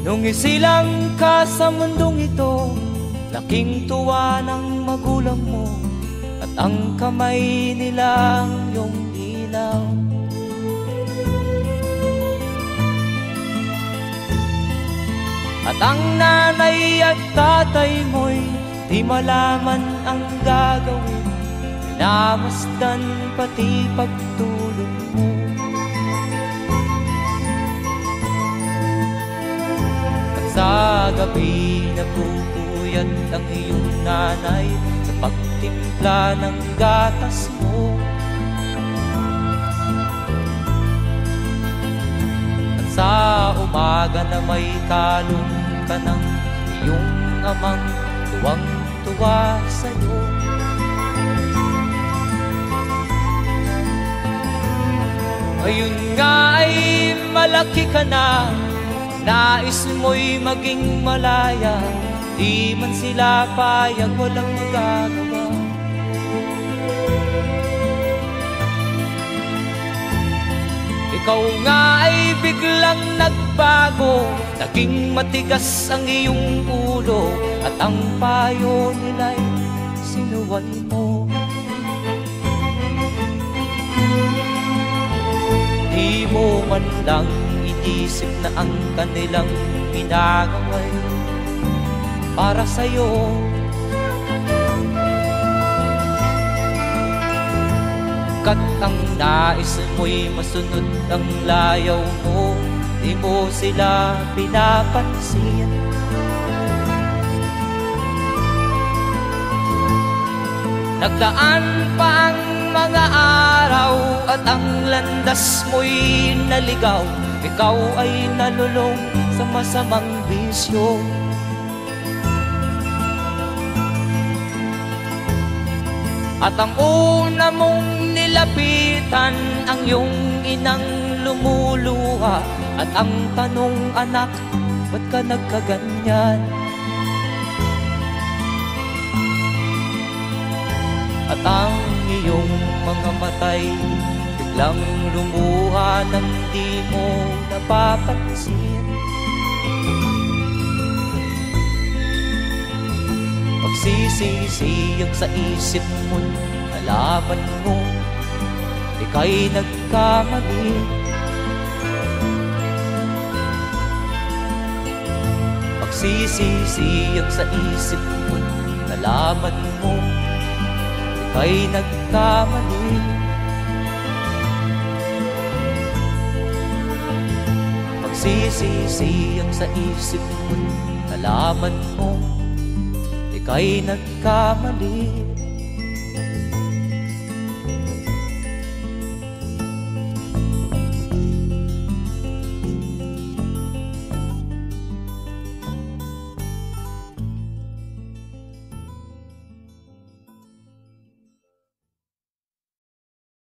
Nung isilang ka sa mundong ito, laking tuwa ng magulang mo, at ang kamay nila ang iyong ilaw. At ang nanay at tatay mo'y di malaman ang gagawin, minamasdan pati pagtulog mo. At sa gabi napupuyat ang iyong nanay sa pagtimpla ng gatas mo. At sa umaga na may kalong ka ng iyong amang tuwang-tuwa sa'yo. Ngayon nga ay malaki ka na, nais mo'y maging malaya, di man sila payag, walang magagawa. Ikaw nga ay biglang nagbago, naging matigas ang iyong ulo, at ang payo nila'y sinuway mo. Di mo man lang inisip na ang kanilang ginagawa'y para sa'yo. Kat ang nais mo'y masunod ang layaw mo, di mo sila pinapansin. Nagdaan pa ang mga araw at ang landas mo'y naligaw, ikaw ay nalulong sa masamang bisyo. At ang una mong nilapitan ang iyong inang lumuluha, at ang tanong, anak, ba't ka nagkaganyan? At ang iyong mga matay biglang lumuha nang di mo napapansin. Magsisisiyag sa isip mo, nalaman mo ika'y nagkamali. Magsisisiyag sa isip mo, nalaman mo ika'y nagkamali. Magsisisiyag sa isip mo, nalaman mo ika'y nagkamali.